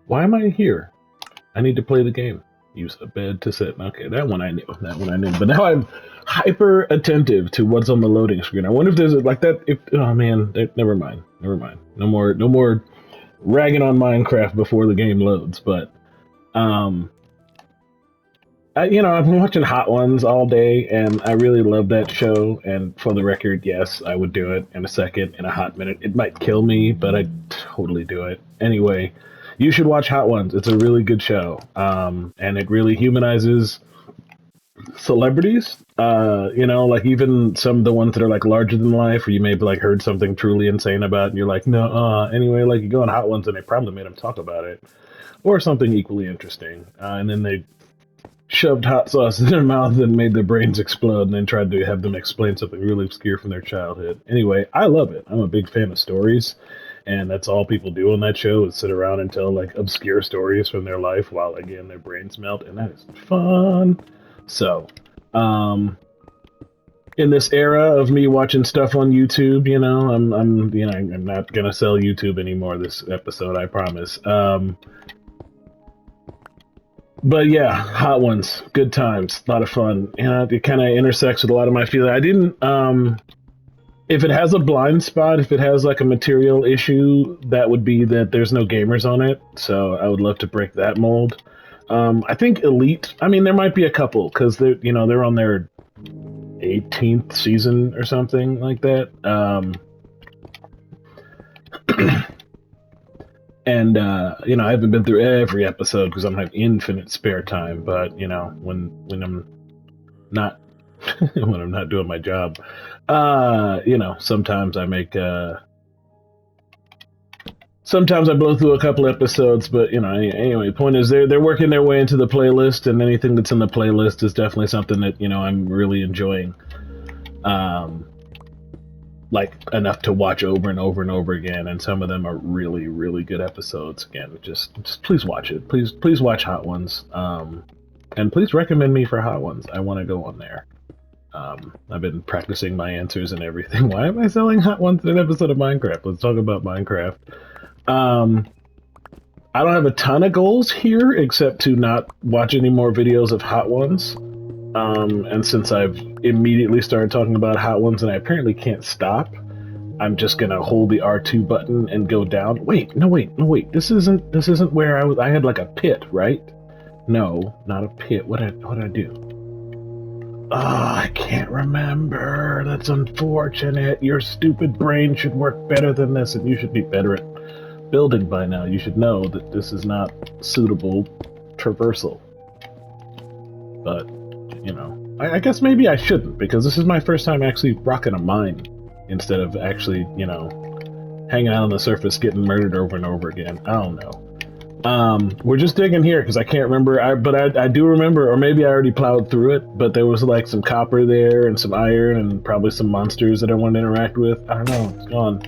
Why am I here? I need to play the game. Use a bed to sit. Okay, that one I knew. That one I knew. But now I'm hyper attentive to what's on the loading screen. I wonder if there's like that. If oh man, never mind. Never mind. No more ragging on Minecraft before the game loads. But I've been watching Hot Ones all day, and I really love that show. And for the record, yes, I would do it in a second, in a hot minute. It might kill me, but I'd totally do it. Anyway, you should watch Hot Ones. It's a really good show, and it really humanizes celebrities. Like even some of the ones that are like larger than life, or you may have like heard something truly insane about, and you're like, no. Anyway, like you go on Hot Ones, and they probably made them talk about it, or something equally interesting, and then they shoved hot sauce in their mouth and made their brains explode and then tried to have them explain something really obscure from their childhood. Anyway, I love it. I'm a big fan of stories, and that's all people do on that show is sit around and tell like obscure stories from their life while again their brains melt, and that is fun. So, in this era of me watching stuff on YouTube, I'm not gonna sell YouTube anymore this episode, I promise. But yeah, Hot Ones, good times, a lot of fun. It kind of intersects with a lot of my feelings. I didn't, if it has a blind spot, if it has like a material issue, that would be that there's no gamers on it. So I would love to break that mold. I think Elite, I mean, there might be a couple because they're on their 18th season or something like that. And I haven't been through every episode because I don't have infinite spare time. But when I'm not when I'm not doing my job, sometimes I make sometimes I blow through a couple episodes. But anyway, the point is they're working their way into the playlist, and anything that's in the playlist is definitely something that I'm really enjoying. Like enough to watch over and over and over again, and some of them are really, really good episodes. Again, just please watch it. Please watch Hot Ones, and please recommend me for Hot Ones. I want to go on there. I've been practicing my answers and everything. Why am I selling Hot Ones in an episode of Minecraft? Let's talk about Minecraft. I don't have a ton of goals here, except to not watch any more videos of Hot Ones. And since I've immediately started talking about Hot Ones and I apparently can't stop, I'm just gonna hold the R2 button and go down. Wait. This isn't where I was. I had like a pit, right? No, not a pit. What did I do? Oh, I can't remember. That's unfortunate. Your stupid brain should work better than this, and you should be better at building by now. You should know that this is not suitable traversal. But I guess maybe I shouldn't, because this is my first time actually rocking a mine instead of actually, hanging out on the surface getting murdered over and over again. I don't know. We're just digging here because I can't remember, but I do remember, or maybe I already plowed through it, but there was like some copper there and some iron and probably some monsters that I wanted to interact with. I don't know. It's gone.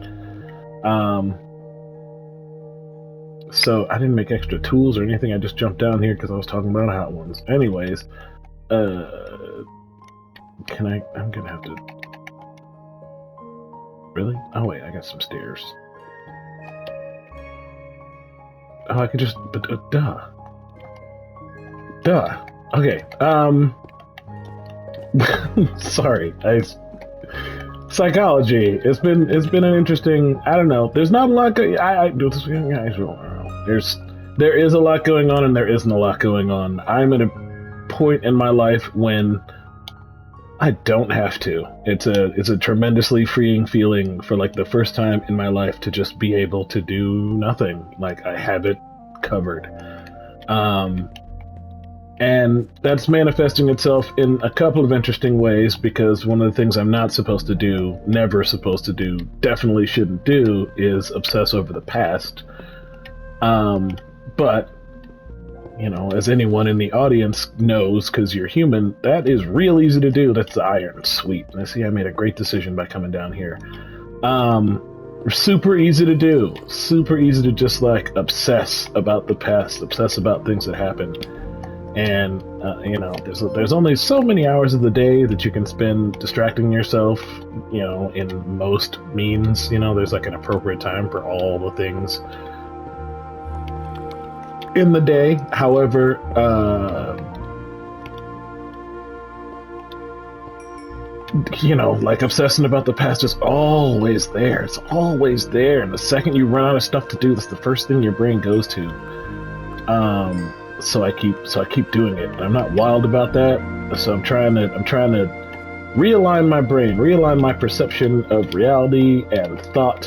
So I didn't make extra tools or anything. I just jumped down here because I was talking about Hot Ones. Anyways, I'm gonna have to... Really? Oh wait, I got some stairs. Oh, I can just... But, Duh. Okay, sorry, psychology. It's been an interesting... I don't know. There's not a lot there is a lot going on and there isn't a lot going on. I'm at a point in my life when I don't have to. It's a tremendously freeing feeling for like the first time in my life to just be able to do nothing. Like I have it covered. And that's manifesting itself in a couple of interesting ways, because one of the things I'm not supposed to do, never supposed to do, definitely shouldn't do, is obsess over the past. But as anyone in the audience knows, because you're human, that is real easy to do. That's the iron. Sweet. I see I made a great decision by coming down here. Super easy to do. Super easy to just like obsess about the past, obsess about things that happened. And, there's only so many hours of the day that you can spend distracting yourself, in most means. There's like an appropriate time for all the things. in the day. However, you know, like obsessing about the past is always there. It's always there. And the second you run out of stuff to do, that's the first thing your brain goes to. So I keep doing it. I'm not wild about that. So I'm trying to realign my brain, realign my perception of reality and thought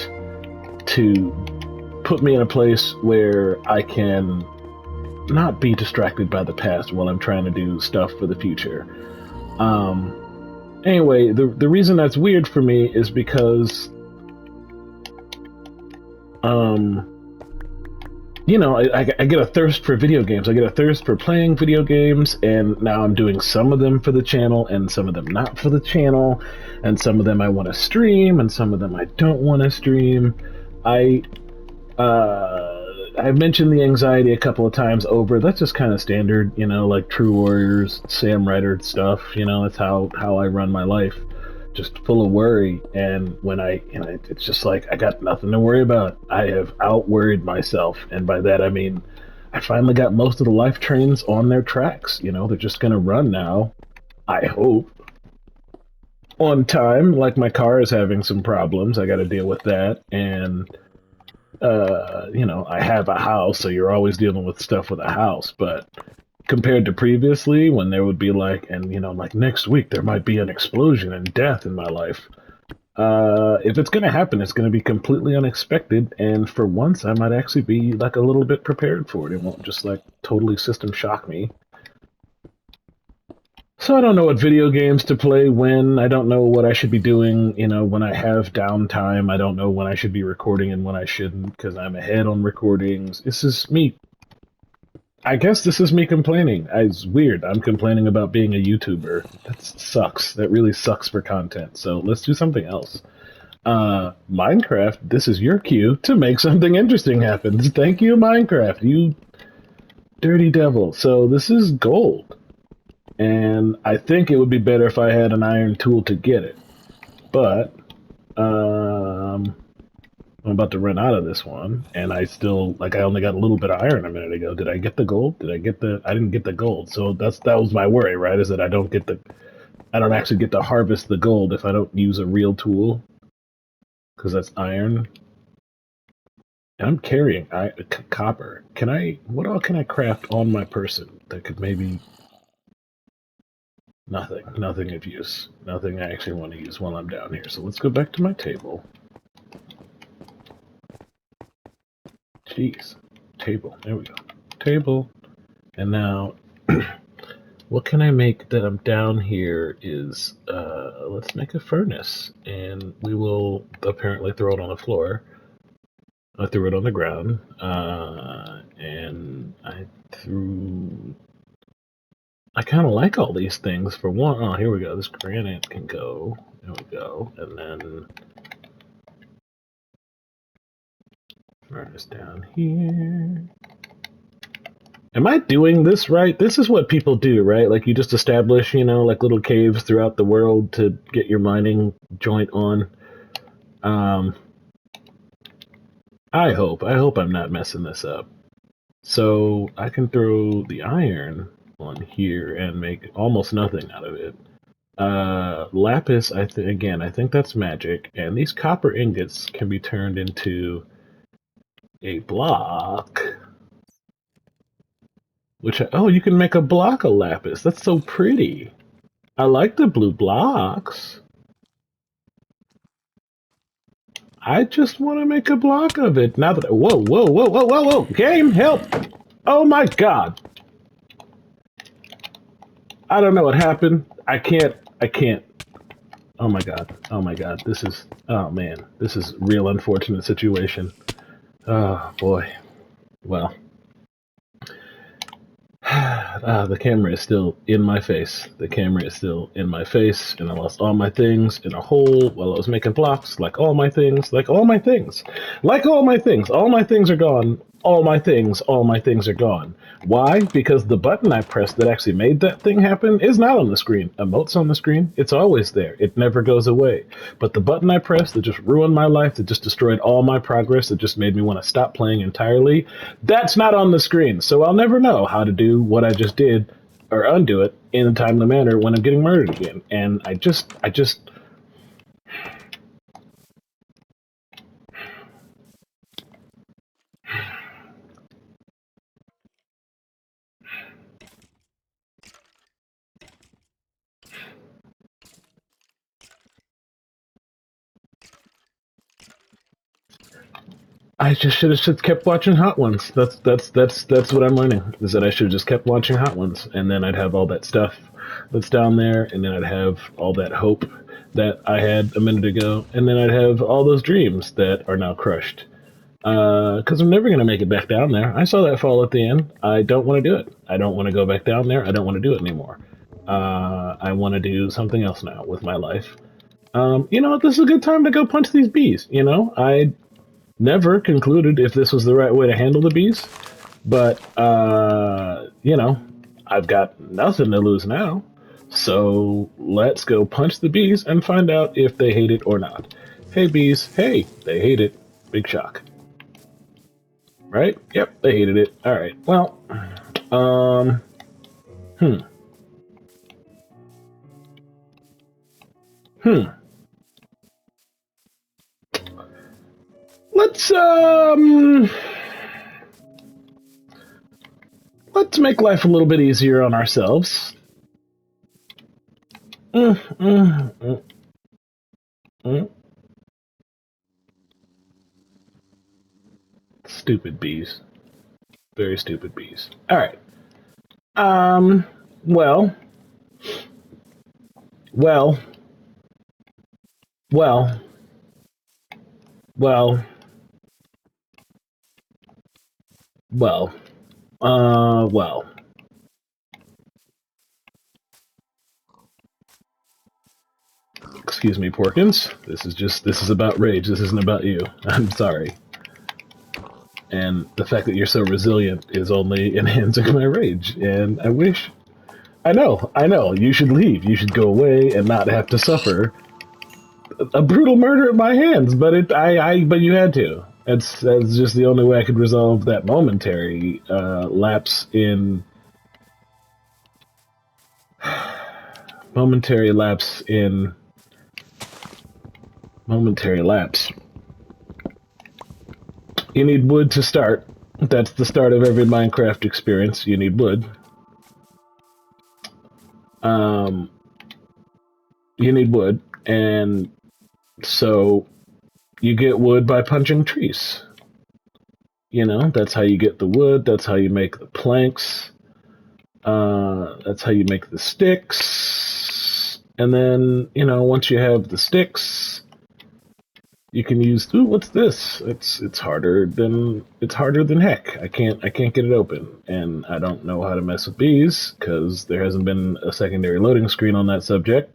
to put me in a place where I can not be distracted by the past while I'm trying to do stuff for the future. Anyway, the reason that's weird for me is because, you know, I get a thirst for video games. I get a thirst for playing video games, and now I'm doing some of them for the channel, and some of them not for the channel, and some of them I want to stream, and some of them I don't want to stream. I've mentioned the anxiety a couple of times over. That's just kind of standard, you know, like True Warriors, Sam Ryder stuff. You know, that's how I run my life, just full of worry. And when it's just like I got nothing to worry about. I have out-worried myself, and by that I mean I finally got most of the life trains on their tracks. You know, they're just gonna run now. I hope on time. Like my car is having some problems. I got to deal with that, and you know, I have a house, so you're always dealing with stuff with a house. But compared to previously, when there would be like, and you know, like next week there might be an explosion and death in my life. If it's gonna happen, it's gonna be completely unexpected, and for once, I might actually be like a little bit prepared for it. It won't just like totally system shock me. So I don't know what video games to play when. I don't know what I should be doing, you know, when I have downtime. I don't know when I should be recording and when I shouldn't, because I'm ahead on recordings. This is me. I guess this is me complaining. It's weird. I'm complaining about being a YouTuber. That sucks. That really sucks for content. So let's do something else. Minecraft, this is your cue to make something interesting happen. Thank you, Minecraft, you dirty devil. So this is gold. And I think it would be better if I had an iron tool to get it. But I'm about to run out of this one, and I still, like, I only got a little bit of iron a minute ago. Did I get the gold? I didn't get the gold. So that was my worry, right? Is that I don't actually get to harvest the gold if I don't use a real tool, because that's iron. And I'm carrying copper. What all can I craft on my person that could maybe... Nothing of use. Nothing I actually want to use while I'm down here. So let's go back to my table. Jeez. Table. There we go. Table. And now, what can I make that I'm down here is, let's make a furnace. And we will apparently throw it on the floor. I threw it on the ground. And I kind of like all these things. For one, oh, here we go. This granite can go. There we go. And then furnace down here. Am I doing this right? This is what people do, right? Like you just establish, you know, like little caves throughout the world to get your mining joint on. I hope I'm not messing this up. So I can throw the iron on here and make almost nothing out of it. Lapis, I think that's magic, and these copper ingots can be turned into a block. You can make a block of lapis. That's so pretty. I like the blue blocks. I just want to make a block of it. Now that whoa, game, help! Oh my god. I don't know what happened. I can't. Oh my god. This is a real unfortunate situation. Oh boy. Well. The camera is still in my face. And I lost all my things in a hole while I was making blocks. All my things are gone. all my things are gone. Why? Because the button I pressed that actually made that thing happen is not on the screen. Emote's on the screen. It's always there. It never goes away. But the button I pressed that just ruined my life, that just destroyed all my progress, that just made me want to stop playing entirely, that's not on the screen. So I'll never know how to do what I just did or undo it in a timely manner when I'm getting murdered again. And I just should have just kept watching Hot Ones. That's what I'm learning, is that I should have just kept watching Hot Ones, and then I'd have all that stuff that's down there, and then I'd have all that hope that I had a minute ago, and then I'd have all those dreams that are now crushed. Because I'm never gonna make it back down there. I saw that fall at the end. I don't want to do it. I don't want to go back down there. I don't want to do it anymore. I want to do something else now with my life. You know what? This is a good time to go punch these bees. You know, I never concluded if this was the right way to handle the bees, but you know, I've got nothing to lose now. So let's go punch the bees and find out if they hate it or not. Hey bees, hey, they hate it. Big shock. Right? Yep, they hated it. All right. Well, hmm. Hmm. Let's make life a little bit easier on ourselves. Mm, mm, mm, mm. Stupid bees. Very stupid bees. All right. Well, well, well, well, well, well. Excuse me, Porkins. This is about rage. This isn't about you. I'm sorry. And the fact that you're so resilient is only enhancing my rage. And I know, you should leave. You should go away and not have to suffer a brutal murder at my hands. But but you had to. That's just the only way I could resolve that momentary lapse in momentary lapse. You need wood to start. That's the start of every Minecraft experience. You need wood. You need wood, and so you get wood by punching trees. You know, that's how you get the wood. That's how you make the planks. That's how you make the sticks. And then, you know, once you have the sticks, you can use. Ooh, what's this? It's harder than heck. I can't get it open, and I don't know how to mess with bees because there hasn't been a secondary loading screen on that subject.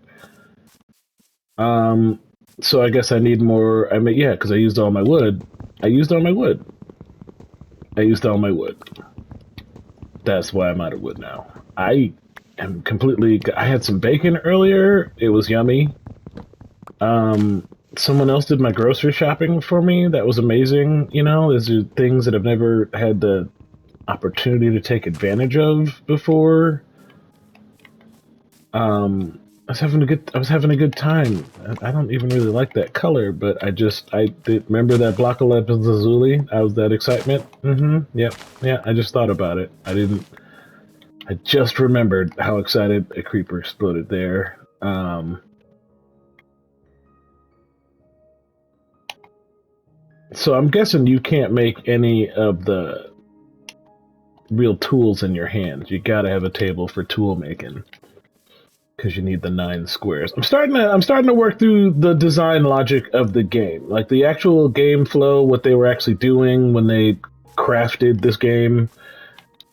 So I guess I need more. I mean, yeah, because I used all my wood. That's why I'm out of wood now. I am completely. I had some bacon earlier. It was yummy. Someone else did my grocery shopping for me. That was amazing. You know, these are things that I've never had the opportunity to take advantage of before. I was having a good time. I don't even really like that color, but I did remember that block of lapis lazuli. I was that excitement. Yep. Yeah, I just thought about it. I just remembered how excited a creeper exploded there. So I'm guessing you can't make any of the real tools in your hands. You gotta have a table for tool making because you need the 9 squares. I'm starting to work through the design logic of the game, like the actual game flow, what they were actually doing when they crafted this game.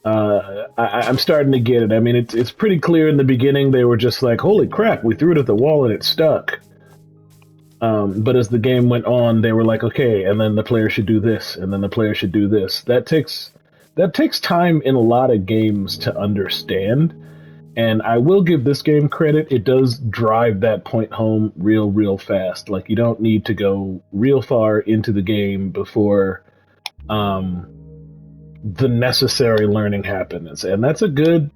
I'm starting to get it. I mean, it's pretty clear in the beginning they were just like, "Holy crap, we threw it at the wall and it stuck." But as the game went on, they were like, okay, and then the player should do this, and then the player should do this. That takes time in a lot of games to understand. And I will give this game credit. It does drive that point home real fast. Like, you don't need to go real far into the game before the necessary learning happens. And that's great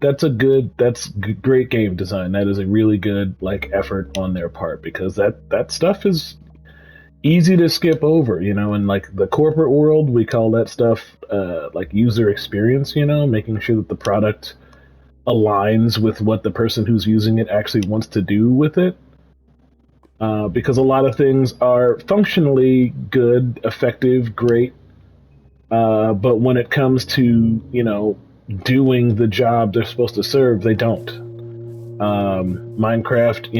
game design. That is a really good like effort on their part, because that stuff is easy to skip over, in like the corporate world, we call that stuff like user experience, making sure that the product aligns with what the person who's using it actually wants to do with it. Because a lot of things are functionally good, effective, great, but when it comes to, doing the job they're supposed to serve, they don't. Minecraft,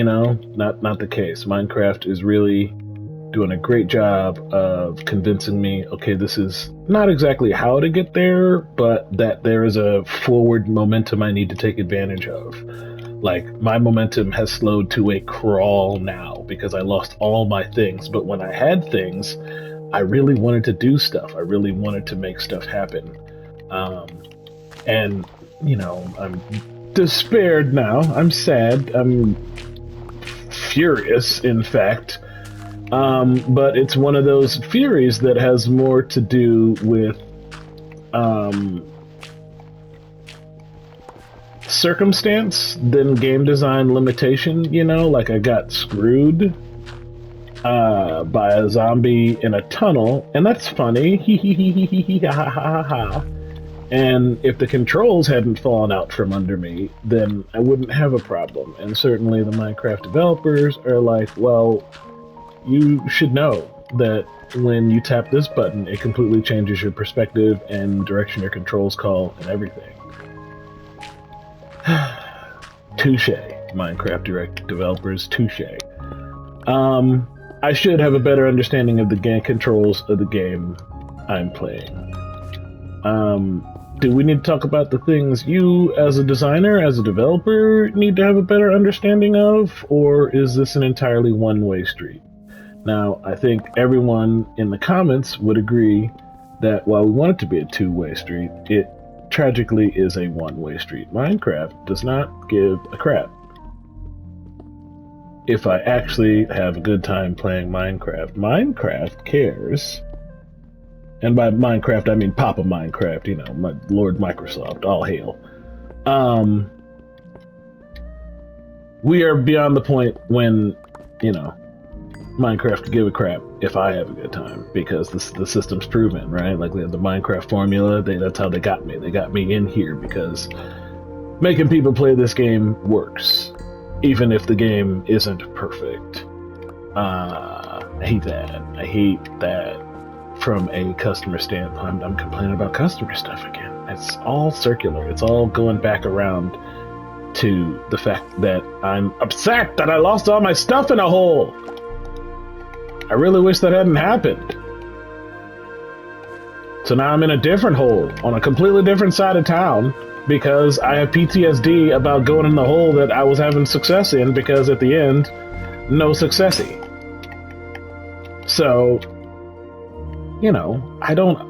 not the case. Minecraft is really doing a great job of convincing me, okay, this is not exactly how to get there, but that there is a forward momentum I need to take advantage of. Like, my momentum has slowed to a crawl now because I lost all my things, but when I had things, I really wanted to do stuff. I really wanted to make stuff happen. And, I'm despaired now. I'm sad. I'm furious, in fact. But it's one of those furies that has more to do with circumstance than game design limitation, like I got screwed by a zombie in a tunnel, and that's funny. Ha ha ha ha. And if the controls hadn't fallen out from under me, then I wouldn't have a problem. And certainly the Minecraft developers are like, well, you should know that when you tap this button, it completely changes your perspective and direction your controls call and everything. Touche, Minecraft direct developers, touche. I should have a better understanding of the game controls of the game I'm playing. Do we need to talk about the things you, as a designer, as a developer, need to have a better understanding of, or is this an entirely one-way street? Now, I think everyone in the comments would agree that while we want it to be a two-way street, it tragically is a one-way street. Minecraft does not give a crap if I actually have a good time playing Minecraft. Minecraft cares. And by Minecraft, I mean Papa Minecraft, my Lord Microsoft, all hail. We are beyond the point when, Minecraft could give a crap if I have a good time, because the system's proven, right? Like the Minecraft formula, that's how they got me. They got me in here because making people play this game works, even if the game isn't perfect. I hate that. I hate that from a customer standpoint. I'm complaining about customer stuff again. It's all circular. It's all going back around to the fact that I'm upset that I lost all my stuff in a hole. I really wish that hadn't happened. So now I'm in a different hole on a completely different side of town because I have PTSD about going in the hole that I was having success in, because at the end, no successy. So, I don't...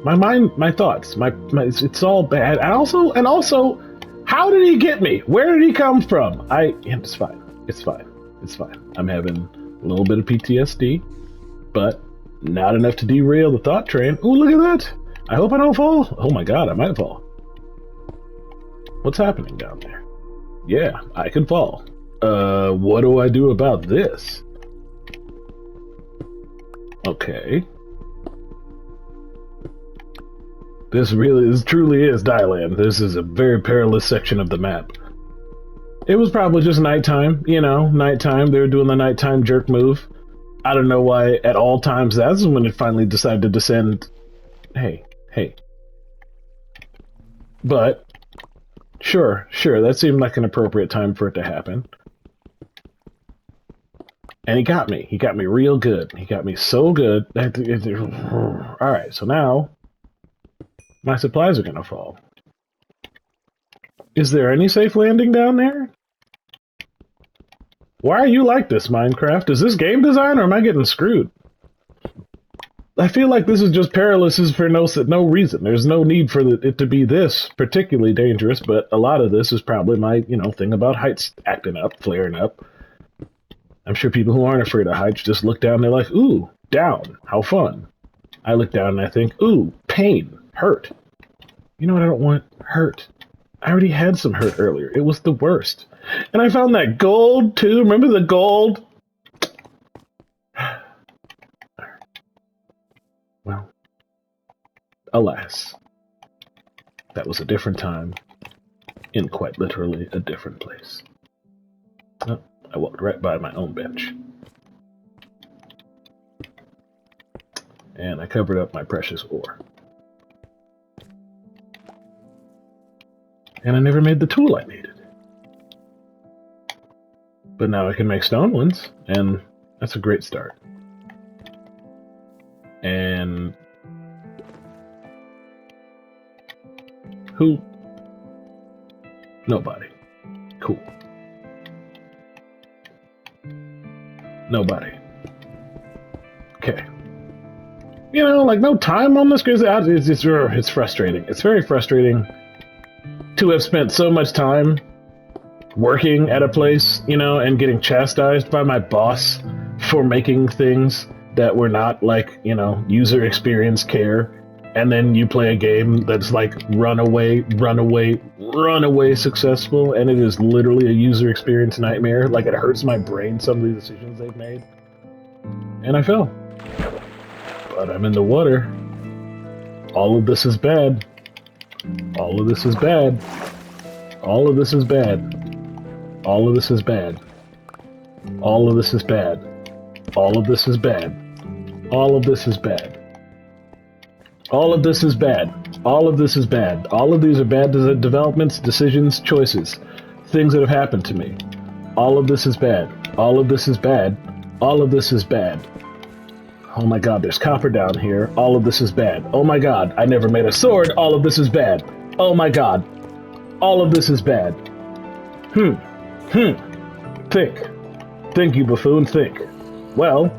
My thoughts, it's all bad. And also, how did he get me? Where did he come from? It's fine. It's fine. I'm having a little bit of PTSD, but not enough to derail the thought train. Ooh, look at that. I hope I don't fall. Oh my god, I might fall. What's happening down there? Yeah, I can fall. What do I do about this? Okay. This truly is Dylan. This is a very perilous section of the map. It was probably just nighttime, nighttime. They were doing the nighttime jerk move. I don't know why at all times that's when it finally decided to descend. Hey. But, sure, that seemed like an appropriate time for it to happen. And he got me. He got me real good. He got me so good. Alright, so now my supplies are going to fall. Is there any safe landing down there? Why are you like this, Minecraft? Is this game design, or am I getting screwed? I feel like this is just perilous for no reason. There's no need for it to be this particularly dangerous, but a lot of this is probably my, thing about heights acting up, flaring up. I'm sure people who aren't afraid of heights just look down and they're like, ooh, down, how fun. I look down and I think, ooh, pain, hurt. You know what I don't want? Hurt. I already had some hurt earlier. It was the worst. And I found that gold, too. Remember the gold? Well, alas, that was a different time, in quite literally a different place. Oh, I walked right by my own bench. And I covered up my precious ore. And I never made the tool I needed. But now I can make stone ones, and that's a great start. And who? Nobody. Cool. Nobody. Okay. Like no time on this, because it's frustrating. It's very frustrating to have spent so much time working at a place, and getting chastised by my boss for making things that were not user experience care, and then you play a game that's like runaway successful, and it is literally a user experience nightmare. Like, it hurts my brain, some of the decisions they've made. And I fell. But I'm in the water. All of this is bad. All of this is bad. All of this is bad. All of this is bad. All of this is bad. All of this is bad. All of this is bad. All of this is bad. All of this is bad. All of these are bad developments, decisions, choices, things that have happened to me. All of this is bad. All of this is bad. All of this is bad. Oh my god, there's copper down here. All of this is bad. Oh my god, I never made a sword. All of this is bad. Oh my god. All of this is bad. Think. Think, you buffoon, think. Well,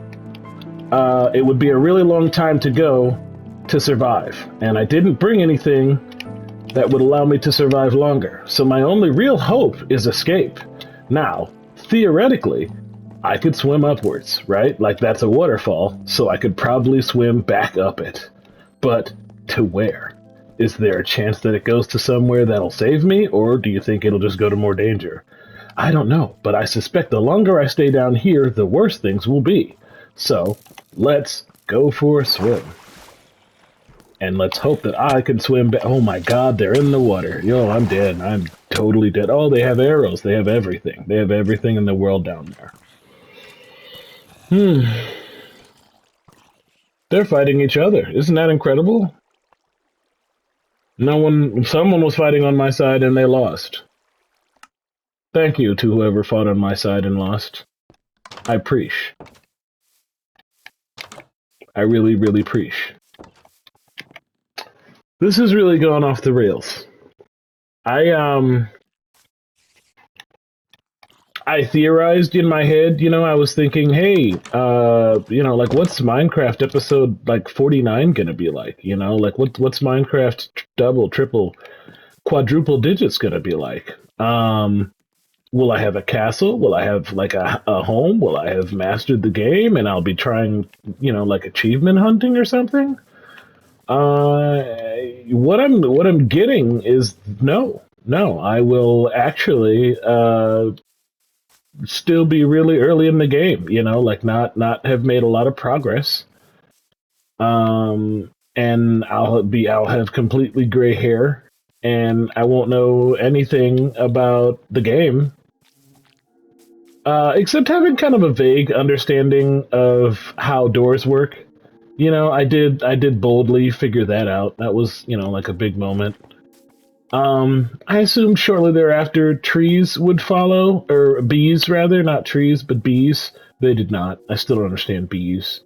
it would be a really long time to go to survive, and I didn't bring anything that would allow me to survive longer, so my only real hope is escape. Now, theoretically, I could swim upwards, right? Like, that's a waterfall, so I could probably swim back up it. But to where? Is there a chance that it goes to somewhere that'll save me, or do you think it'll just go to more danger? I don't know, but I suspect the longer I stay down here, the worse things will be. So, let's go for a swim. And let's hope that I can swim back. Oh my god, they're in the water. Yo, I'm dead. I'm totally dead. Oh, they have arrows. They have everything. They have everything in the world down there. They're fighting each other. Isn't that incredible? Someone was fighting on my side and they lost. Thank you to whoever fought on my side and lost. I appreciate. I really, really appreciate. This has really gone off the rails. I theorized in my head, I was thinking, hey, what's Minecraft episode 49 gonna be like? What's Minecraft double, triple, quadruple digits gonna be like? Will I have a castle? Will I have a home? Will I have mastered the game and I'll be trying, achievement hunting or something? What I'm getting is no. I will actually still be really early in the game, not have made a lot of progress. And I'll have completely gray hair and I won't know anything about the game. Except having kind of a vague understanding of how doors work. I did boldly figure that out. That was, a big moment. I assumed shortly thereafter trees would follow, or bees rather, not trees, but bees. They did not. I still don't understand bees.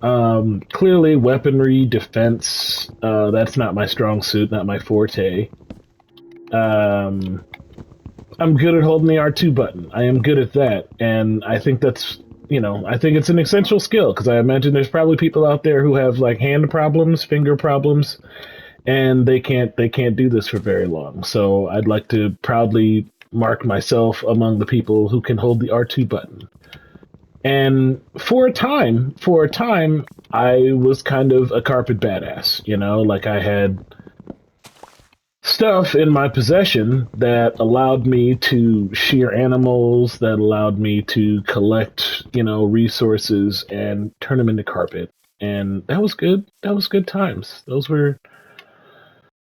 Clearly weaponry, defense, that's not my strong suit, not my forte. I'm good at holding the R2 button. I am good at that, and I think that's I think it's an essential skill because I imagine there's probably people out there who have like hand problems, finger problems, and they can't do this for very long. So I'd like to proudly mark myself among the people who can hold the R2 button. And for a time, I was kind of a carpet badass. Like I had stuff in my possession that allowed me to shear animals, that allowed me to collect, resources and turn them into carpet. And that was good. That was good times. Those were,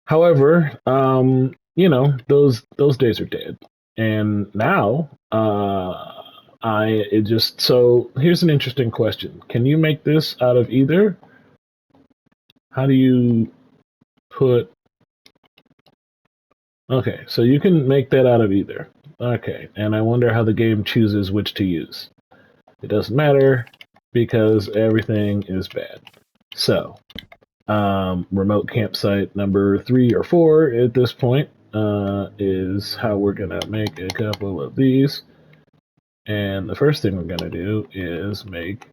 however, those days are dead. And now, so here's an interesting question. Can you make this out of either? How do you put Okay, so you can make that out of either. Okay, and I wonder how the game chooses which to use. It doesn't matter because everything is bad. So, remote campsite number 3 or 4 at this point is how we're gonna make a couple of these. And the first thing we're gonna do is make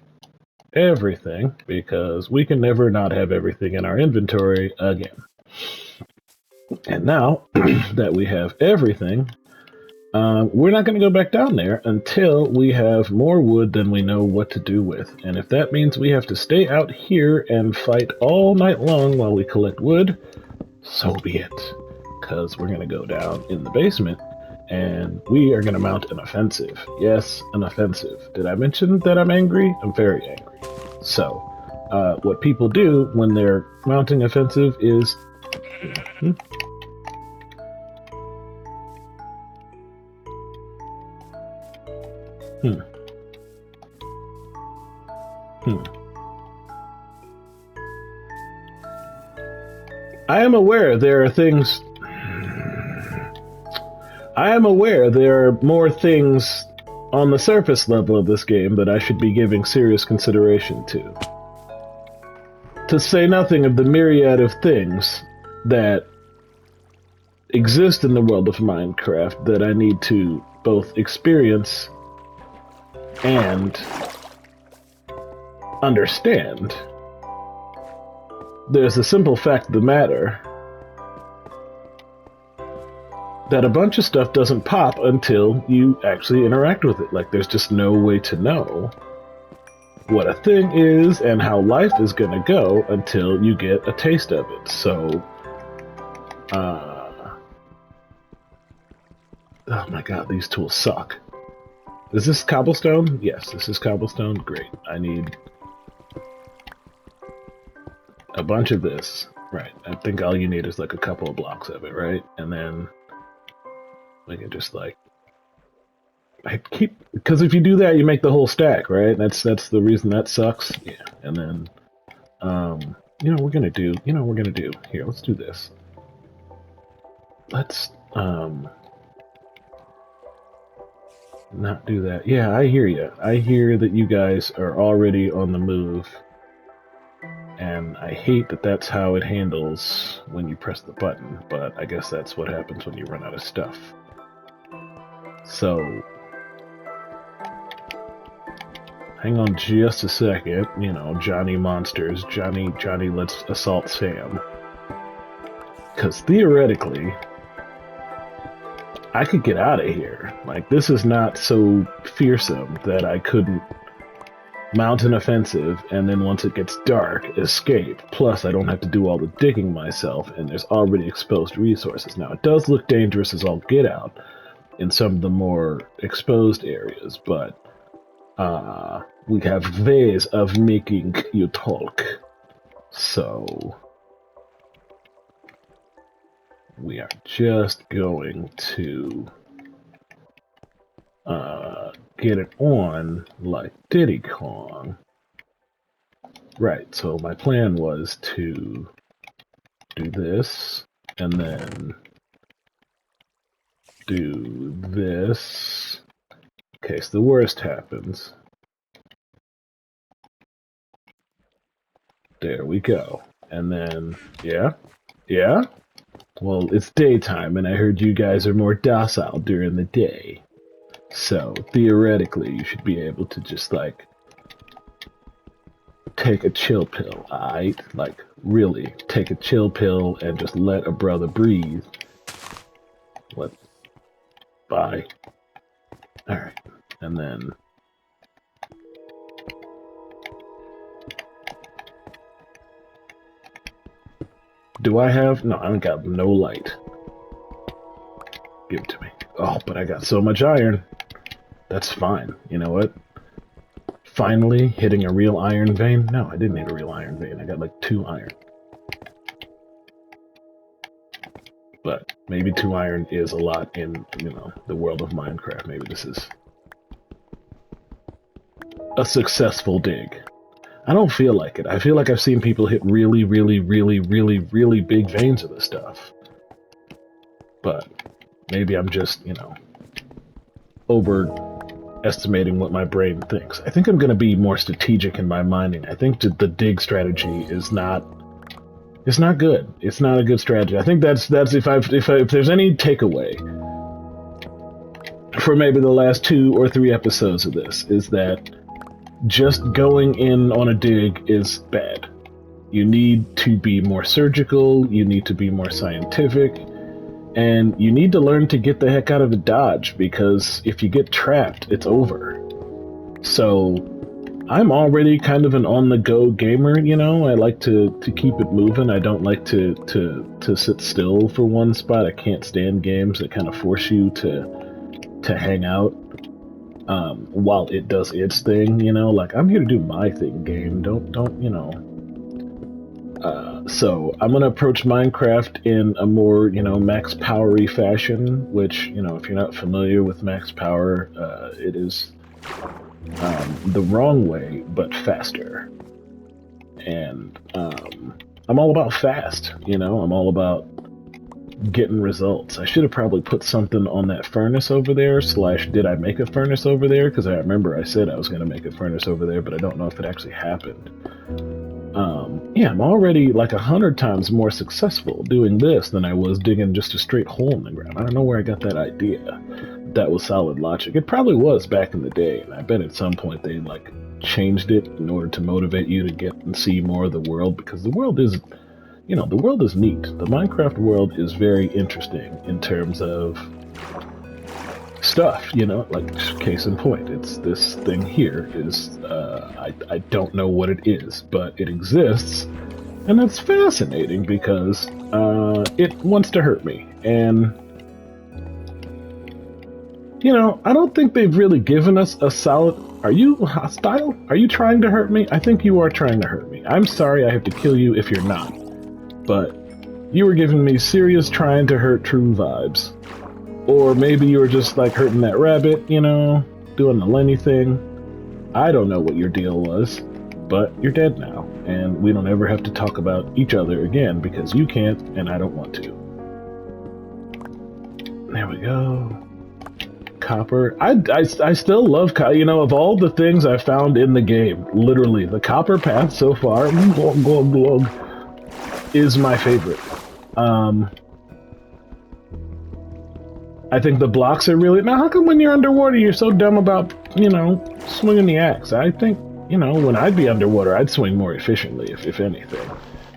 everything because we can never not have everything in our inventory again. And now that we have everything, we're not going to go back down there until we have more wood than we know what to do with. And if that means we have to stay out here and fight all night long while we collect wood, so be it. Because we're going to go down in the basement and we are going to mount an offensive. Yes, an offensive. Did I mention that I'm angry? I'm very angry. So, what people do when they're mounting offensive is... I am aware there are more things on the surface level of this game that I should be giving serious consideration to. To say nothing of the myriad of things that exist in the world of Minecraft that I need to both experience and understand. There's the simple fact of the matter that a bunch of stuff doesn't pop until you actually interact with it. Like, there's just no way to know what a thing is and how life is going to go until you get a taste of it. So, oh my god, these tools suck. Is this cobblestone? Yes, this is cobblestone. Great. I need a bunch of this. Right. I think all you need is like a couple of blocks of it, right? And then we can just like because if you do that, you make the whole stack, right? That's the reason that sucks. Yeah. And then we're gonna do. Here, let's do this. Let's not do that. Yeah, I hear you. I hear that you guys are already on the move. And I hate that that's how it handles when you press the button, but I guess that's what happens when you run out of stuff. So, hang on just a second. Johnny Monsters. Johnny, let's assault Sam. Because theoretically, I could get out of here. Like, this is not so fearsome that I couldn't mount an offensive, and then once it gets dark, escape. Plus, I don't have to do all the digging myself, and there's already exposed resources. Now, it does look dangerous as all get out in some of the more exposed areas, but we have ways of making you talk. So, we are just going to get it on like Diddy Kong. Right, so my plan was to do this, and then do this, in case the worst happens. There we go. And then, yeah? Well, it's daytime, and I heard you guys are more docile during the day. So, theoretically, you should be able to just, like, take a chill pill, alright? Like, really, take a chill pill and just let a brother breathe. What? Bye. Alright. And then... Do I have... No, I got no light. Give it to me. Oh, but I got so much iron. That's fine. You know what? Finally hitting a real iron vein? No, I didn't hit a real iron vein. I got like 2 iron. But maybe 2 iron is a lot in, you know, the world of Minecraft. Maybe this is a successful dig. I don't feel like it. I feel like I've seen people hit really, really, really, really, really big veins of this stuff. But maybe I'm just, you know, overestimating what my brain thinks. I think I'm going to be more strategic in my mining. I think the dig strategy is not... It's not good. It's not a good strategy. I think that's if there's any takeaway for maybe the last 2 or 3 episodes of this, is that just going in on a dig is bad. You need to be more surgical, you need to be more scientific, and you need to learn to get the heck out of the dodge, because if you get trapped, it's over. So, I'm already kind of an on-the-go gamer, you know? I like to keep it moving. I don't like to sit still for one spot. I can't stand games that kind of force you to hang out while it does its thing, you know? Like, I'm here to do my thing, game. Don't, you know... So, I'm gonna approach Minecraft in a more, you know, max powery fashion, which, you know, if you're not familiar with max power, it is the wrong way, but faster. And I'm all about fast, you know? I'm all about getting results. I should have probably put something on that furnace over there, / did I make a furnace over there? Because I remember I said I was going to make a furnace over there, but I don't know if it actually happened. Yeah, I'm already like 100 times more successful doing this than I was digging just a straight hole in the ground. I don't know where I got that idea. That was solid logic. It probably was back in the day, and I bet at some point they like changed it in order to motivate you to get and see more of the world, because the world is, you know, the world is neat. The Minecraft world is very interesting in terms of stuff, you know, like case in point, it's this thing here is, I don't know what it is, but it exists, and it's fascinating because, it wants to hurt me, and, you know, I don't think they've really given us a solid... Are you hostile? Are you trying to hurt me? I think you are trying to hurt me. I'm sorry I have to kill you if you're not, but you were giving me serious trying to hurt true vibes. Or maybe you were just like hurting that rabbit, you know, doing the Lenny thing. I don't know what your deal was, but you're dead now, and we don't ever have to talk about each other again because you can't and I don't want to. There we go. Copper. I still love, you know, of all the things I found in the game, literally, the copper path so far, is my favorite. I think the blocks are really... Now, how come when you're underwater you're so dumb about, you know, swinging the axe? I think, you know, when I'd be underwater, I'd swing more efficiently, if anything.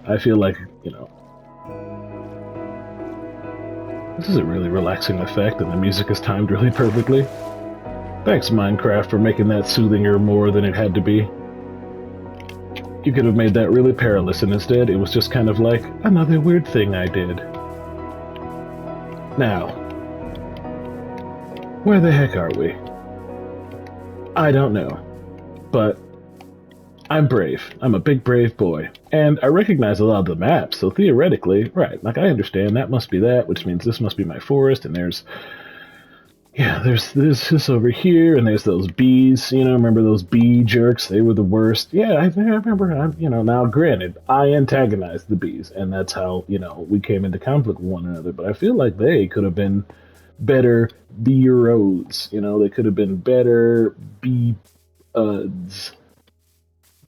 I feel like, you know... This is a really relaxing effect, and the music is timed really perfectly. Thanks, Minecraft, for making that soothinger more than it had to be. You could have made that really perilous, and instead it was just kind of like, another weird thing I did. Now... where the heck are we? I don't know. But I'm brave. I'm a big brave boy. And I recognize a lot of the maps, so theoretically, right, like I understand that must be that, which means this must be my forest, and there's... Yeah, there's this over here, and there's those bees, you know, remember those bee jerks? They were the worst. Yeah, I remember, you know, now granted, I antagonized the bees, and that's how, you know, we came into conflict with one another, but I feel like they could have been better B-roads, you know, they could have been better B-uds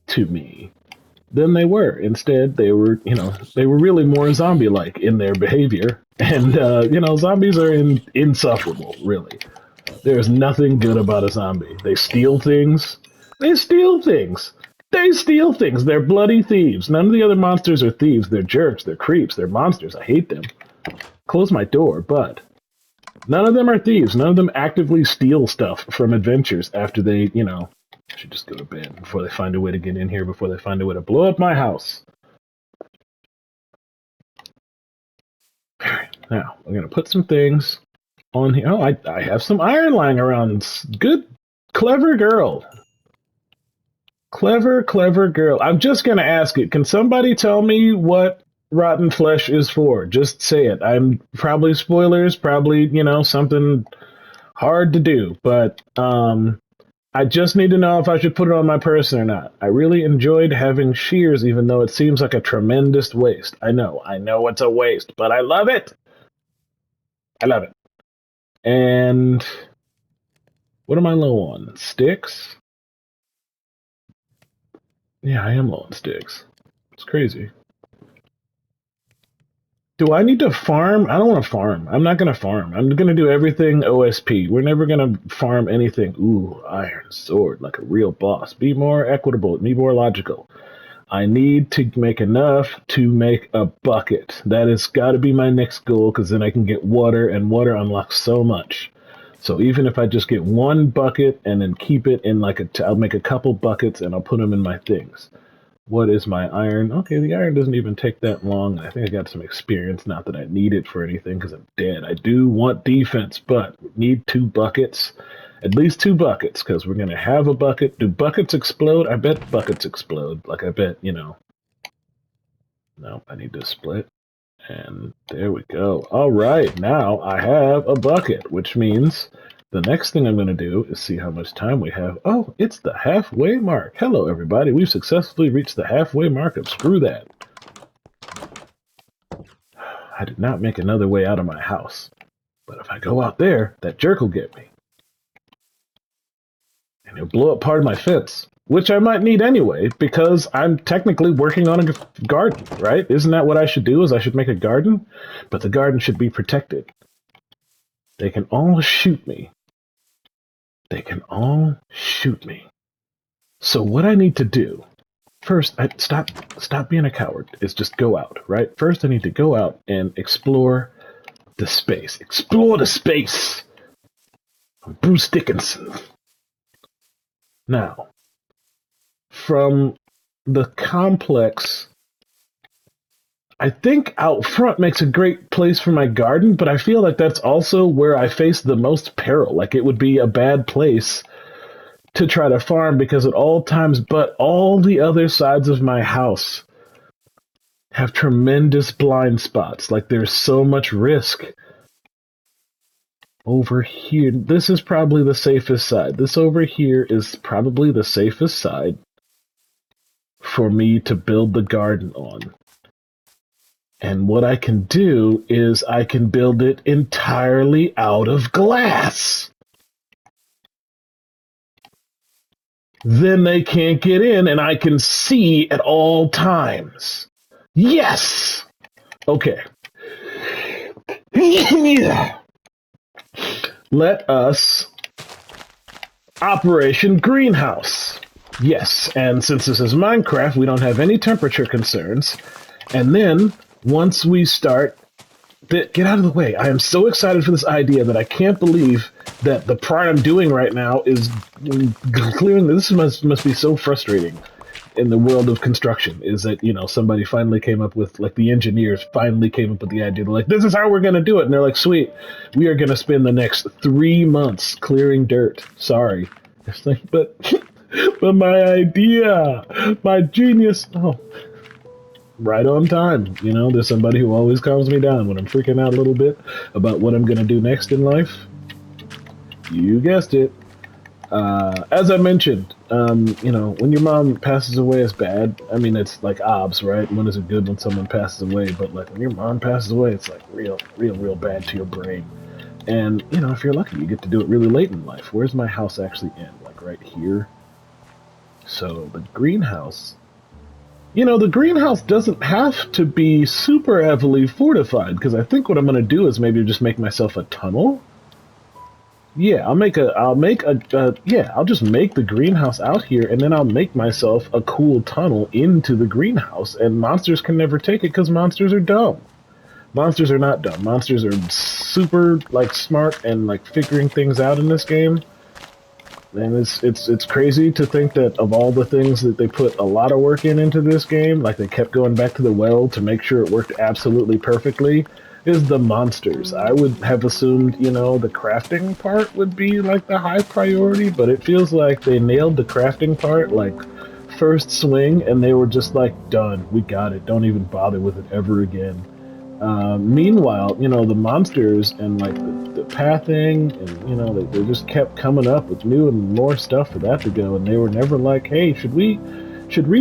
to me than they were. Instead, they were, they were really more zombie-like in their behavior. And, zombies are insufferable, really. There's nothing good about a zombie. They steal things. They steal things. They steal things. They're bloody thieves. None of the other monsters are thieves. They're jerks. They're creeps. They're monsters. I hate them. Close my door, but none of them are thieves. None of them actively steal stuff from adventures after they, I should just go to bed before they find a way to get in here, before they find a way to blow up my house. Now, I'm going to put some things on here. Oh, I have some iron lying around. Good, clever girl. Clever, clever girl. I'm just going to ask it. Can somebody tell me what rotten flesh is for? Just say it. I'm probably spoilers, probably, something hard to do, but I just need to know if I should put it on my person or not. I really enjoyed having shears, even though it seems like a tremendous waste. I know it's a waste, but I love it. I love it. And what am I low on? Sticks? Yeah, I am low on sticks. It's crazy. Do I need to farm? I don't want to farm. I'm not going to farm. I'm going to do everything OSP. We're never going to farm anything. Ooh, iron sword, like a real boss. Be more equitable. Be more logical. I need to make enough to make a bucket. That has got to be my next goal, because then I can get water, and water unlocks so much. So even if I just get one bucket and then keep it in I'll make a couple buckets and I'll put them in my things. What is my iron? Okay, the iron doesn't even take that long. I think I got some experience. Not that I need it for anything because I'm dead. I do want defense, but need 2 buckets. At least 2 buckets, because we're going to have a bucket. Do buckets explode? I bet buckets explode. I bet, No, I need to split. And there we go. All right, now I have a bucket, which means the next thing I'm going to do is see how much time we have. Oh, it's the halfway mark. Hello, everybody. We've successfully reached the halfway mark of Screw That. I did not make another way out of my house. But if I go out there, that jerk will get me. And he'll blow up part of my fence, which I might need anyway, because I'm technically working on a garden, right? Isn't that what I should do, is I should make a garden? But the garden should be protected. They can all shoot me. They can all shoot me. So what I need to do, first, stop being a coward, is just go out, right? First, I need to go out and explore the space. Explore the space! I'm Bruce Dickinson. Now, from the complex, I think out front makes a great place for my garden, but I feel like that's also where I face the most peril. It would be a bad place to try to farm, because at all times but all the other sides of my house have tremendous blind spots. There's so much risk. Over here, this is probably the safest side. This over here is probably the safest side for me to build the garden on. And what I can do is I can build it entirely out of glass. Then they can't get in, and I can see at all times. Yes! Okay. Let us Operation Greenhouse. Yes, and since this is Minecraft, we don't have any temperature concerns. And then, once we start... Get out of the way. I am so excited for this idea that I can't believe that the part I'm doing right now is clearing... This must be so frustrating in the world of construction, is that, somebody finally came up with, the engineers finally came up with the idea. They're like, this is how we're going to do it. And they're like, sweet, we are going to spend the next 3 months clearing dirt. Sorry. It's like, but my idea, my genius. Oh, right on time. There's somebody who always calms me down when I'm freaking out a little bit about what I'm going to do next in life. You guessed it. As I mentioned, when your mom passes away, it's bad. I mean, it's like obs, right? When is it good when someone passes away? But when your mom passes away, it's real bad to your brain. And, if you're lucky, you get to do it really late in life. Where's my house actually end? Right here? So, the greenhouse The greenhouse doesn't have to be super heavily fortified because I think what I'm going to do is maybe just make myself a tunnel. Yeah, I'll just make the greenhouse out here and then I'll make myself a cool tunnel into the greenhouse and monsters can never take it because monsters are dumb. Monsters are not dumb. Monsters are super like smart and like figuring things out in this game. And it's crazy to think that of all the things that they put a lot of work into this game, like they kept going back to the well to make sure it worked absolutely perfectly, is the monsters. I would have assumed, the crafting part would be like the high priority, but it feels like they nailed the crafting part like first swing and they were just like, done, we got it, don't even bother with it ever again. Meanwhile, the monsters and like the pathing and they just kept coming up with new and more stuff for that to go, and they were never like, hey, should we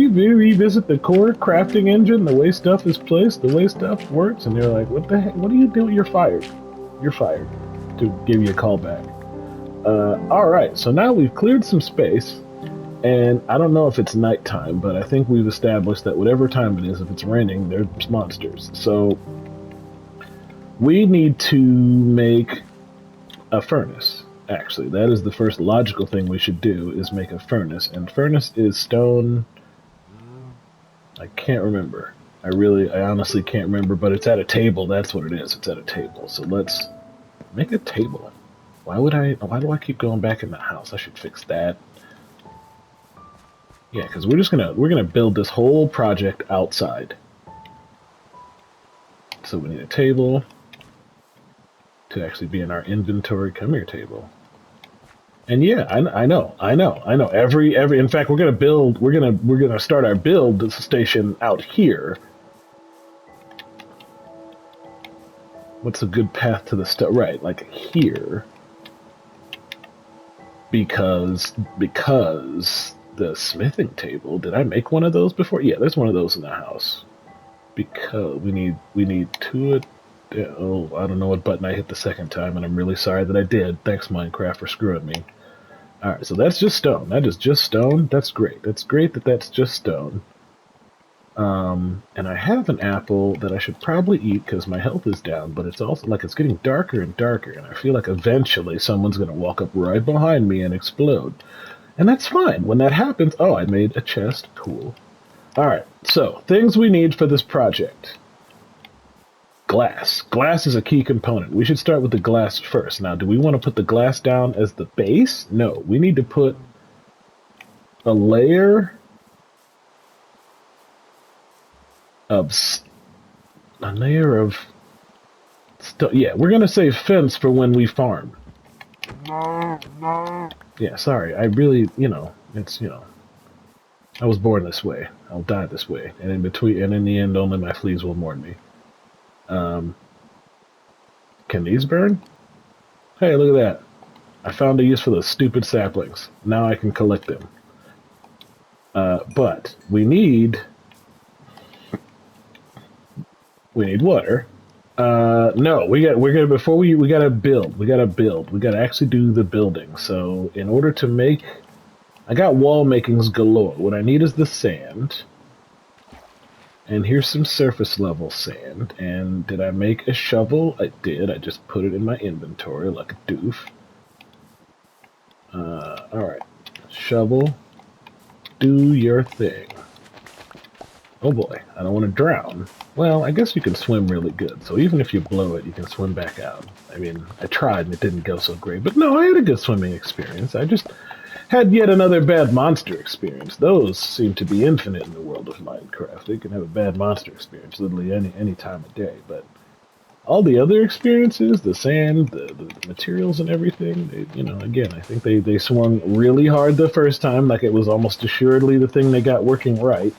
revisit the core crafting engine, the way stuff is placed, the way stuff works? And they're like, what the heck, what are you doing? You're fired, to give you a call back. All right, so now we've cleared some space. And I don't know if it's nighttime, but I think we've established that whatever time it is, if it's raining, there's monsters. So we need to make a furnace. Actually, that is the first logical thing we should do, is make a furnace. And furnace is stone. I can't remember. I honestly can't remember, but it's at a table. That's what it is. It's at a table. So let's make a table. Why do I keep going back in the house? I should fix that. Yeah, because we're gonna build this whole project outside. So we need a table to actually be in our inventory. Come here, table. And yeah, I know. In fact, we're gonna start our build station out here. What's a good path to the stuff? Right, like here. Because the smithing table. Did I make one of those before? Yeah, there's one of those in the house. Because we need two. Oh, I don't know what button I hit the second time, and I'm really sorry that I did. Thanks, Minecraft, for screwing me. All right, so that's just stone. That is just stone. That's great. That's great that that's just stone. And I have an apple that I should probably eat because my health is down, but it's also like it's getting darker and darker, and I feel like eventually someone's gonna walk up right behind me and explode. And that's fine. When that happens, oh, I made a chest. Cool. All right, so things we need for this project. Glass. Glass is a key component. We should start with the glass first. Now, do we want to put the glass down as the base? No, we need to put a layer of yeah, we're going to say fence for when we farm. No. Yeah, sorry. I really, I was born this way. I'll die this way. And in the end, only my fleas will mourn me. Can these burn? Hey, look at that. I found a use for those stupid saplings. Now I can collect them. But we need water. No, we gotta build. We gotta actually do the building. So in order to make, I got wall makings galore. What I need is the sand. And here's some surface level sand. And did I make a shovel? I did. I just put it in my inventory like a doof. Alright. Shovel. Do your thing. Oh boy, I don't want to drown. Well, I guess you can swim really good, so even if you blow it, you can swim back out. I mean, I tried and it didn't go so great, but no, I had a good swimming experience. I just had yet another bad monster experience. Those seem to be infinite in the world of Minecraft. You can have a bad monster experience literally any time of day, but all the other experiences, the sand, the materials and everything, again, I think they swung really hard the first time, like it was almost assuredly the thing they got working right.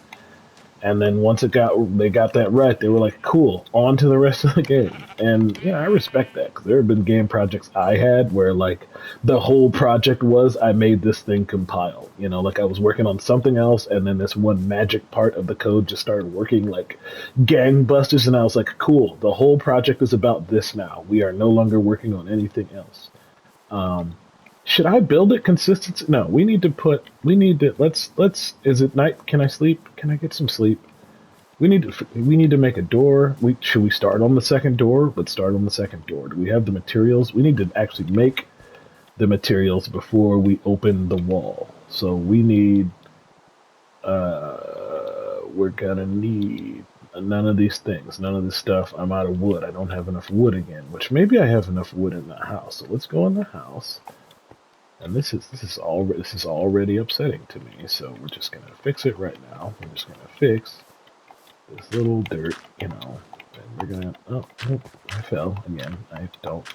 And then once they got that right, they were like, cool, on to the rest of the game. And yeah, I respect that, because there have been game projects I had where like the whole project was I made this thing compile. Like I was working on something else, and then this one magic part of the code just started working like gangbusters, and I was like, cool, the whole project is about this now. We are no longer working on anything else. Should I build it consistency? No, we need to, let's, is it night? Can I sleep? Can I get some sleep? We need to make a door. Should we start on the second door? Let's start on the second door. Do we have the materials? We need to actually make the materials before we open the wall. So we need, we're gonna need none of these things, none of this stuff. I'm out of wood. I don't have enough wood again, which maybe I have enough wood in the house. So let's go in the house. And this is already upsetting to me. So we're just gonna fix it right now. We're just gonna fix this little dirt, and we're gonna, oh, I fell again. I don't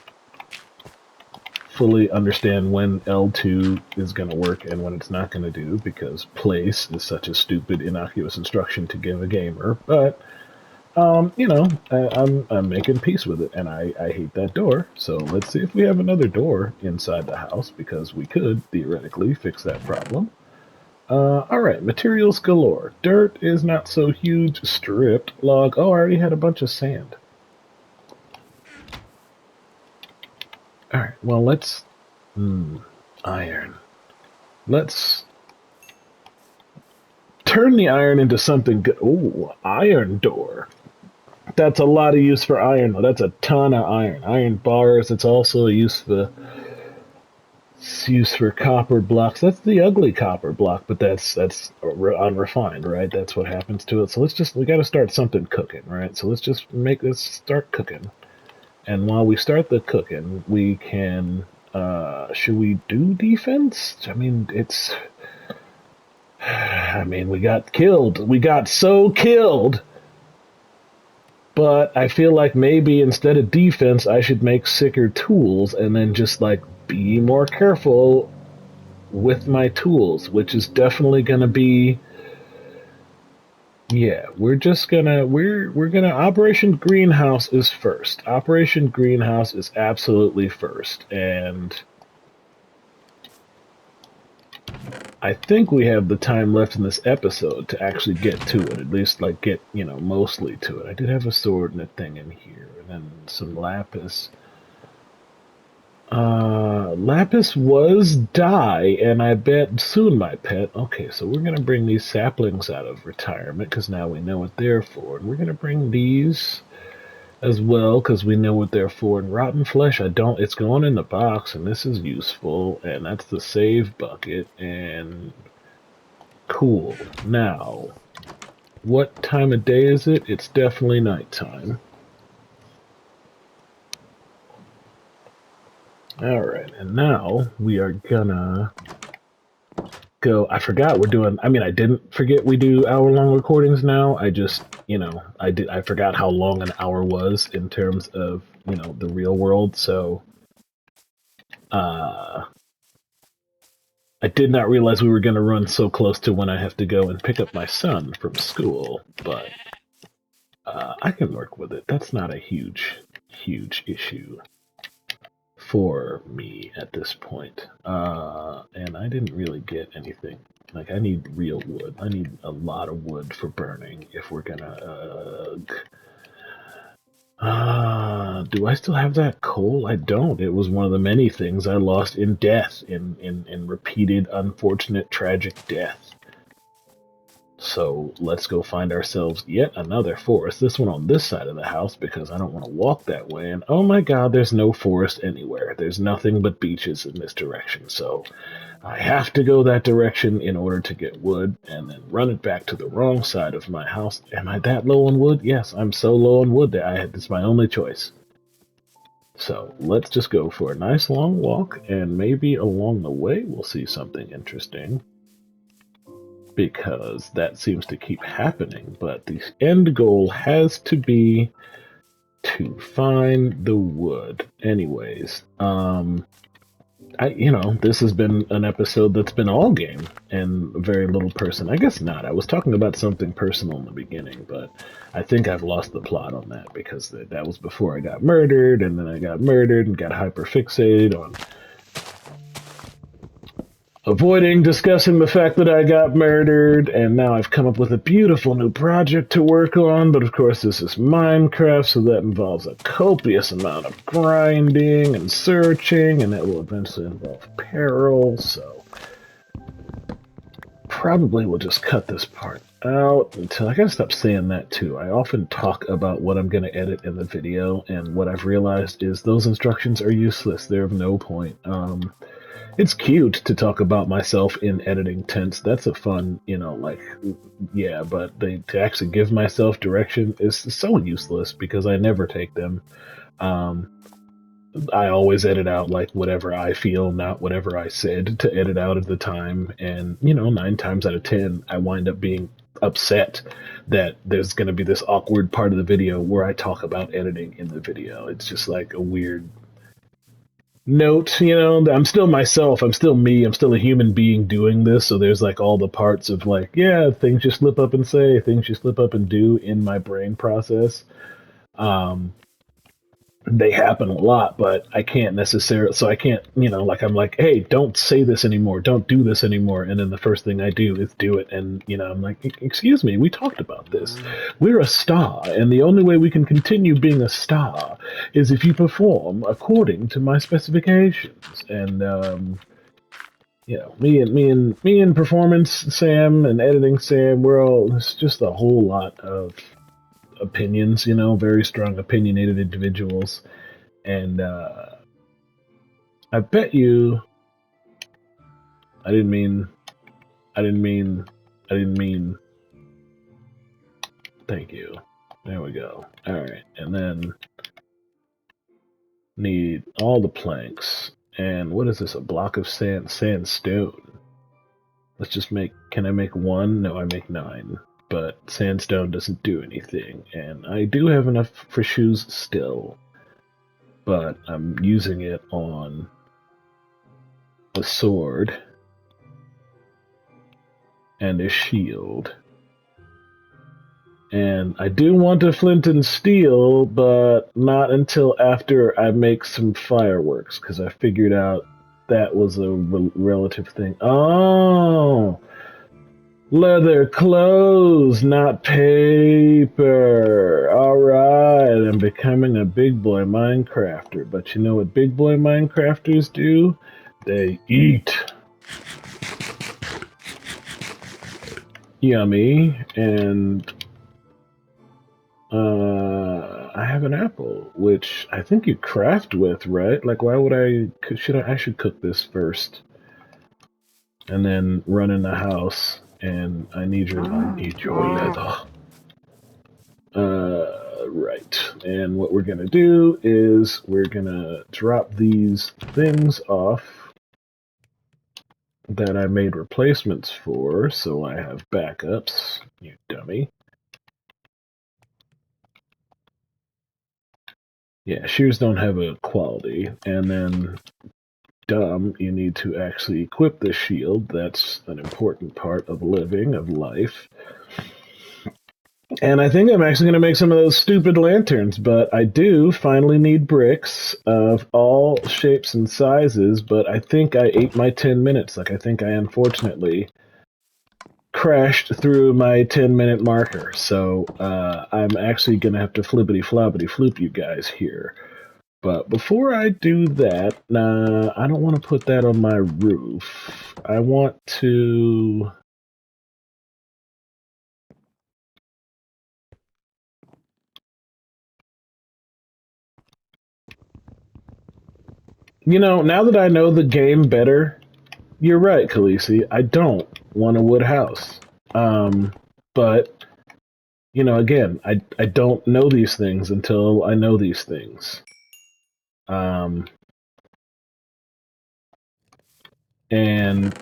fully understand when L2 is gonna work and when it's not gonna do, because place is such a stupid, innocuous instruction to give a gamer, but, I'm making peace with it, and I hate that door, so let's see if we have another door inside the house, because we could, theoretically, fix that problem. Alright, materials galore. Dirt is not so huge. Stripped log. Oh, I already had a bunch of sand. Alright, well, let's... iron. Let's turn the iron into something good. Ooh, iron door. That's a lot of use for iron, though. That's a ton of iron. Iron bars, it's also a use for... It's used for copper blocks. That's the ugly copper block, but that's unrefined, right? That's what happens to it. So we got to start something cooking, right? So let's start cooking. And while we start the cooking, we can, should we do defense? We got killed. We got so killed. But I feel like maybe instead of defense, I should make sicker tools and then just be more careful with my tools, which is definitely gonna be, yeah, we're gonna, Operation Greenhouse is first. Operation Greenhouse is absolutely first, and I think we have the time left in this episode to actually get to it, at least get, mostly to it. I did have a sword and a thing in here, and then some lapis. Lapis was dye, and I bet soon, my pet. Okay, so we're gonna bring these saplings out of retirement, because now we know what they're for. And we're gonna bring these as well, because we know what they're for. And rotten flesh, it's going in the box, and this is useful, and that's the save bucket, and cool. Now, what time of day is it? It's definitely nighttime. Alright, and now we are gonna go. I forgot we're doing, I didn't forget we do hour-long recordings now. I just, I forgot how long an hour was in terms of, the real world, so, I did not realize we were gonna run so close to when I have to go and pick up my son from school, but, I can work with it. That's not a huge issue for me at this point. And I didn't really get anything. I need real wood. I need a lot of wood for burning if we're gonna... do I still have that coal? I don't. It was one of the many things I lost in death, in repeated, unfortunate, tragic death. So let's go find ourselves yet another forest. This one on this side of the house, because I don't want to walk that way. And oh my god, there's no forest anywhere. There's nothing but beaches in this direction. So I have to go that direction in order to get wood, and then run it back to the wrong side of my house. Am I that low on wood? Yes, I'm so low on wood that it's my only choice. So let's just go for a nice long walk, and maybe along the way we'll see something interesting, because that seems to keep happening. But the end goal has to be to find the wood. Anyways, this has been an episode that's been all game and very little person. I guess not. I was talking about something personal in the beginning, but I think I've lost the plot on that, because that was before I got murdered, and then I got murdered and got hyperfixated on avoiding discussing the fact that I got murdered, and now I've come up with a beautiful new project to work on, but of course this is Minecraft, so that involves a copious amount of grinding and searching, and that will eventually involve peril, so probably we'll just cut this part out until I gotta stop saying that too. I often talk about what I'm gonna edit in the video, and what I've realized is those instructions are useless. They're of no point. It's cute to talk about myself in editing tense. That's a fun, yeah, but to actually give myself direction is so useless because I never take them. Um, I always edit out like whatever I feel, not whatever I said to edit out at the time. And, 9 times out of 10, I wind up being upset that there's going to be this awkward part of the video where I talk about editing in the video. It's just like a weird note, I'm still myself, I'm still me, I'm still a human being doing this, so there's like all the parts of like, yeah, things you slip up and say, things you slip up and do in my brain process. They happen a lot, but I can't necessarily, so I can't, I'm like, hey, don't say this anymore, don't do this anymore, and then the first thing I do is do it, and, I'm like, excuse me, we talked about this. We're a star, and the only way we can continue being a star is if you perform according to my specifications, and, me and performance Sam and editing Sam, it's just a whole lot of opinions, very strong opinionated individuals. And I bet you I didn't mean thank you. There we go. Alright, and then need all the planks. And what is this? A block of sandstone. Let's just can I make 1? No, I make 9. But sandstone doesn't do anything, and I do have enough for shoes still, but I'm using it on a sword and a shield. And I do want a flint and steel, but not until after I make some fireworks, because I figured out that was a relative thing. Oh! Leather clothes, not paper. Alright, I'm becoming a big boy Minecrafter. But you know what big boy Minecrafters do? They eat. Yummy. And I have an apple, which I think you craft with, right? Like, why would I should cook this first. And then run in the house. And I need your leather. Right. And what we're gonna do is we're gonna drop these things off that I made replacements for, so I have backups, you dummy. Yeah, shears don't have a quality, and then dumb, you need to actually equip the shield. That's an important part of living, of life. And I think I'm actually going to make some of those stupid lanterns, but I do finally need bricks of all shapes and sizes, but I think I ate my 10 minutes. Like, I think I unfortunately crashed through my 10-minute marker, so I'm actually going to have to flippity-floppity floop you guys here. But before I do that, I don't want to put that on my roof. I want to... now that I know the game better, you're right, Khaleesi, I don't want a wood house. But, again, I don't know these things until I know these things. And I'm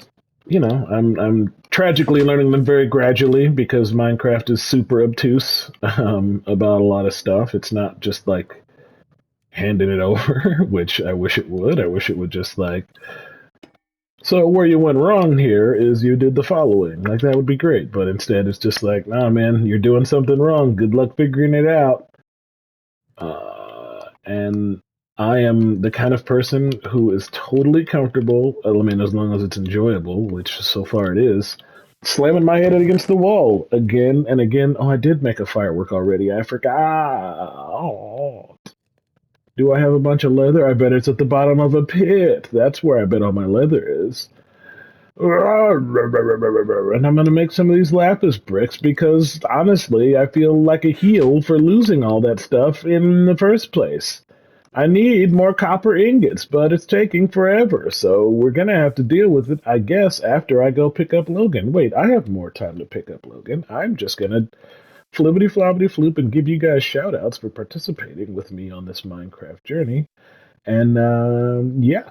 tragically learning them very gradually because Minecraft is super obtuse about a lot of stuff. It's not just like handing it over, which I wish it would. I wish it would just like, so where you went wrong here is you did the following. Like, that would be great. But instead it's just like, nah, man, you're doing something wrong. Good luck figuring it out. And I am the kind of person who is totally comfortable, I mean, as long as it's enjoyable, which so far it is, slamming my head against the wall again and again. Oh, I did make a firework already. I forgot. Oh. Do I have a bunch of leather? I bet it's at the bottom of a pit. That's where I bet all my leather is. And I'm going to make some of these lapis bricks because honestly, I feel like a heel for losing all that stuff in the first place. I need more copper ingots, but it's taking forever, so we're going to have to deal with it, I guess, after I go pick up Logan. Wait, I have more time to pick up Logan. I'm just going to flibbity flobbity floop and give you guys shout outs for participating with me on this Minecraft journey. And yeah,